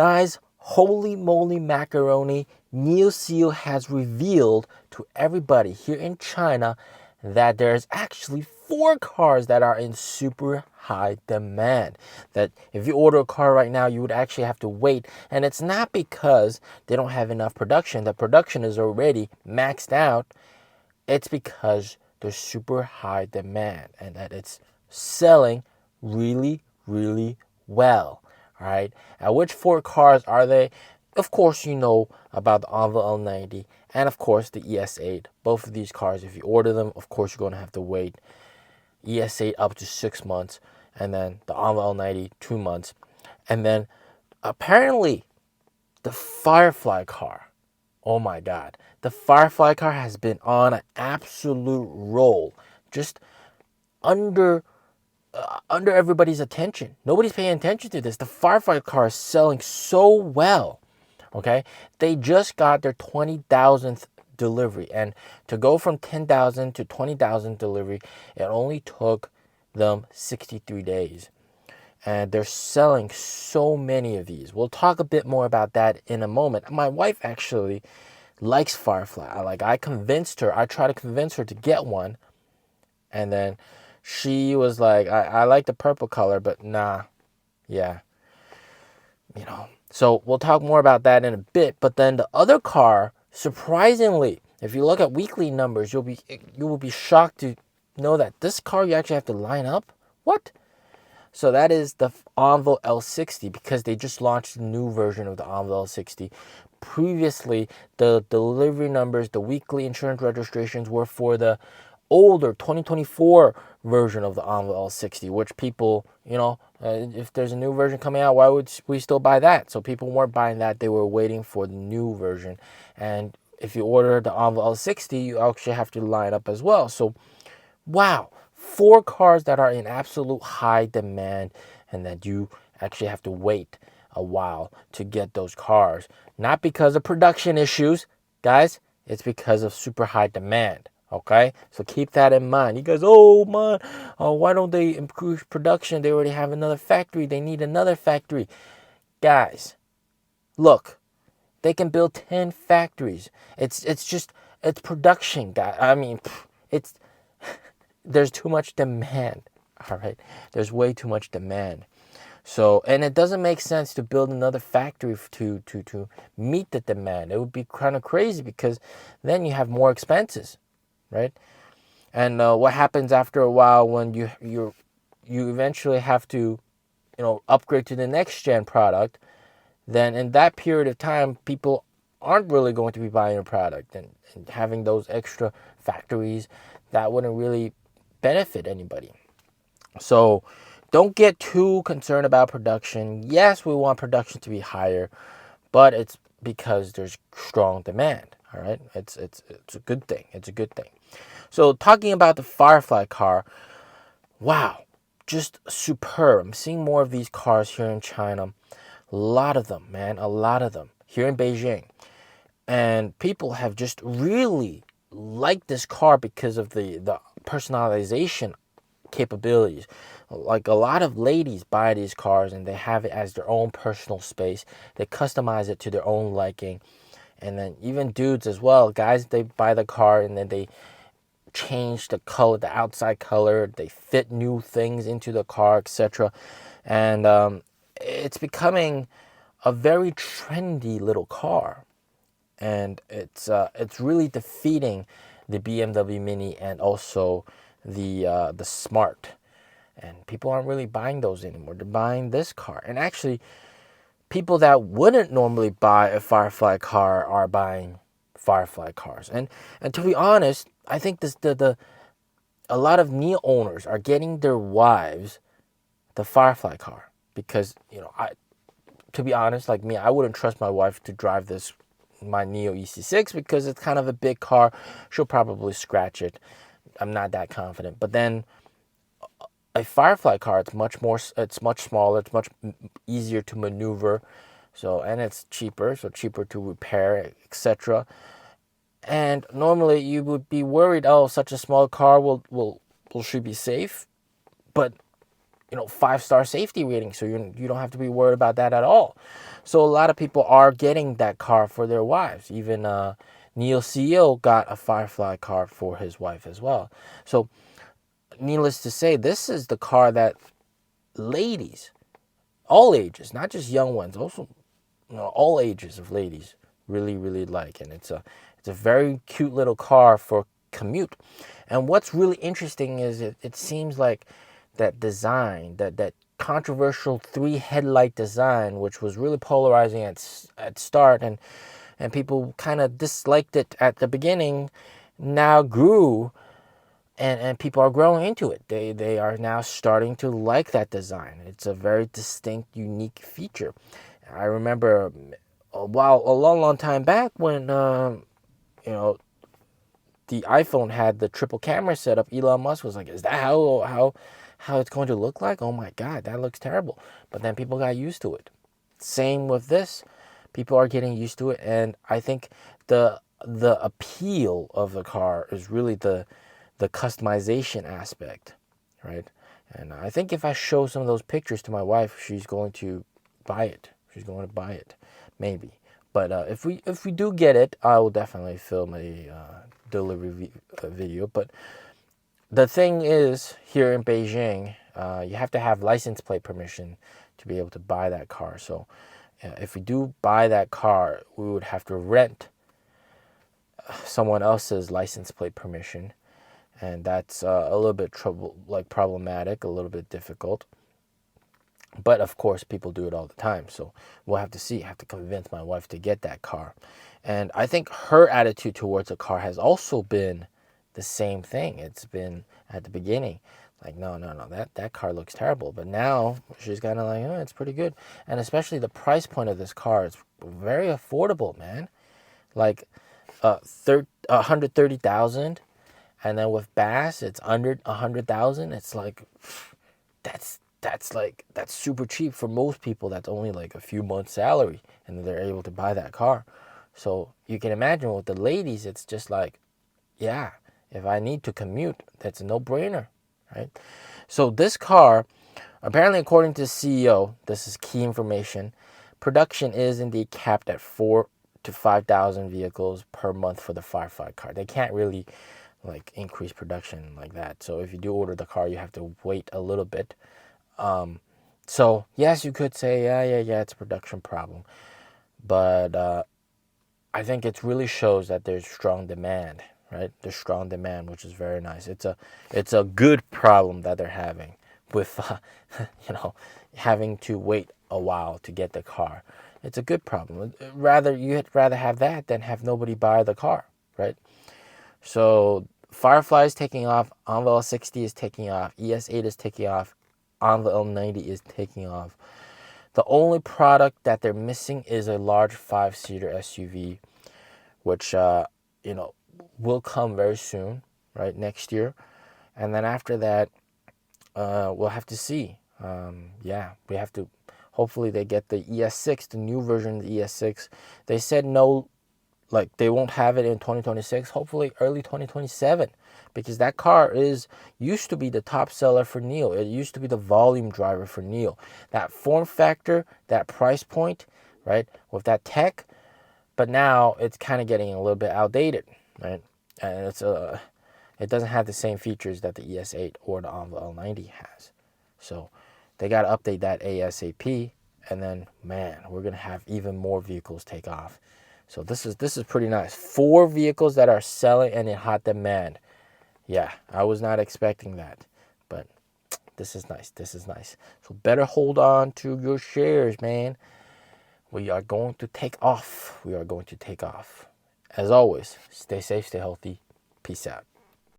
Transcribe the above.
Guys, holy moly macaroni, NIO has revealed to everybody here in China that there's actually 4 cars that are in super high demand. That if you order a car right now, you would actually have to wait. And it's not because they don't have enough production. The production is already maxed out. It's because there's super high demand and that it's selling really, really well. All right. Now, which 4 cars are they? Of course, you know about the Envoy L90 and, of course, the ES8. Both of these cars, if you order them, of course, you're going to have to wait. ES8 up to 6 months, and then the Envoy L90, 2 months. And then, apparently, the Firefly car. Oh my God. The Firefly car has been on an absolute roll. Just under everybody's attention. Nobody's paying attention to this. The Firefly car is selling so well. Okay? They just got their 20,000th delivery. And to go from 10,000 to 20,000 delivery, it only took them 63 days. And they're selling so many of these. We'll talk a bit more about that in a moment. My wife actually likes Firefly. I convinced her. I tried to convince her to get one. And then she was like, I like the purple color, but nah. Yeah. So we'll talk more about that in a bit. But then the other car, surprisingly, if you look at weekly numbers, you will be shocked to know that this car you actually have to line up. What? So that is the Envoy L60, because they just launched a new version of the Envoy L60. Previously, the delivery numbers, the weekly insurance registrations were for the older 2024 version of the Envoy L60, which people, if there's a new version coming out, why would we still buy that? So people weren't buying that. They were waiting for the new version. And if you order the Envoy L60, you actually have to line up as well. So, wow. 4 cars that are in absolute high demand and that you actually have to wait a while to get those cars. Not because of production issues, guys. It's because of super high demand. Okay? So keep that in mind. You guys, why don't they improve production? They already have another factory. They need another factory. Guys, look. They can build 10 factories. It's production, guys. I mean, there's too much demand. All right, there's way too much demand. So, and it doesn't make sense to build another factory to meet the demand. It would be kind of crazy, because then you have more expenses, right? And what happens after a while when you eventually have to upgrade to the next gen product? Then in that period of time, people aren't really going to be buying your product, and having those extra factories, that wouldn't really benefit anybody. So don't get too concerned about production. Yes, we want production to be higher, but it's because there's strong demand. All right, it's a good thing. It's a good thing. So talking about the Firefly car, wow, just superb. I'm seeing more of these cars here in China. A lot of them, man, a lot of them here in Beijing. And people have just really liked this car because of the personalization capabilities. Like, a lot of ladies buy these cars and they have it as their own personal space. They customize it to their own liking. And then even dudes as well, guys, they buy the car and then they change the color, the outside color. They fit new things into the car, etc. And it's becoming a very trendy little car. And it's really defeating the BMW Mini and also the Smart. And people aren't really buying those anymore. They're buying this car. And actually, people that wouldn't normally buy a Firefly car are buying Firefly cars. And to be honest, I think a lot of NIO owners are getting their wives the Firefly car, because to be honest, like me, I wouldn't trust my wife to drive my NIO EC6, because it's kind of a big car. She'll probably scratch it. I'm not that confident. But then a Firefly car, it's much smaller, it's much easier to maneuver. So, and it's cheaper, cheaper to repair, etc. And normally you would be worried, such a small car, will she be safe? But 5-star safety rating, so you don't have to be worried about that at all. So a lot of people are getting that car for their wives. Even NIO CEO got a Firefly car for his wife as well. So needless to say, this is the car that ladies, all ages, not just young ones, also all ages of ladies really, really like. And it's a very cute little car for commute. And what's really interesting is it seems like that design, that controversial 3 headlight design, which was really polarizing at start, and people kind of disliked it at the beginning, now grew, and people are growing into it. They are now starting to like that design. It's a very distinct, unique feature. I remember a long time back when the iPhone had the triple camera setup. Elon Musk was like, "Is that how it's going to look like? Oh my God, that looks terrible." But then people got used to it. Same with this. People are getting used to it, and I think the appeal of the car is really the customization aspect, right? And I think if I show some of those pictures to my wife, she's going to buy it. She's going to buy it, maybe. But if we do get it, I will definitely film a delivery video. But the thing is, here in Beijing, you have to have license plate permission to be able to buy that car. So if we do buy that car, we would have to rent someone else's license plate permission, and that's a little bit problematic, a little bit difficult. But of course, people do it all the time, so we'll have to see. I have to convince my wife to get that car. And I think her attitude towards the car has also been the same thing. It's been at the beginning like, no, that car looks terrible. But now she's kind of like, oh, it's pretty good. And especially the price point of this car is very affordable, man. Like 130,000, and then with Bass it's under 100,000. It's like that's super cheap for most people. That's only like a few months' salary, and they're able to buy that car. So you can imagine with the ladies, it's just like, yeah, if I need to commute, that's a no-brainer, right? So this car, apparently according to the CEO, this is key information, production is indeed capped at 4,000 to 5,000 vehicles per month for the Firefly car. They can't really like increase production like that. So if you do order the car, you have to wait a little bit. So yes, you could say, yeah, it's a production problem. But I think it really shows that there's strong demand, right? There's strong demand, which is very nice. It's a good problem that they're having with, having to wait a while to get the car. It's a good problem. You'd rather have that than have nobody buy the car, right? So Firefly is taking off, Envoy L60 is taking off, ES8 is taking off, Envoy L90 is taking off. The only product that they're missing is a large 5-seater SUV, which will come very soon, right, next year. And then after that, we'll have to see. We have to. Hopefully they get the ES6, the new version of the ES6. They said no, like they won't have it in 2026. Hopefully early 2027, because that car used to be the top seller for NIO. It used to be the volume driver for NIO. That form factor, that price point, right, with that tech, but now it's kind of getting a little bit outdated, right? And it doesn't have the same features that the ES8 or the Envoy L90 has. So they got to update that ASAP, and then man, we're gonna have even more vehicles take off. So this is pretty nice. 4 vehicles that are selling and in hot demand. Yeah, I was not expecting that, but this is nice. This is nice. So better hold on to your shares, man. We are going to take off. We are going to take off. As always, stay safe, stay healthy. Peace out.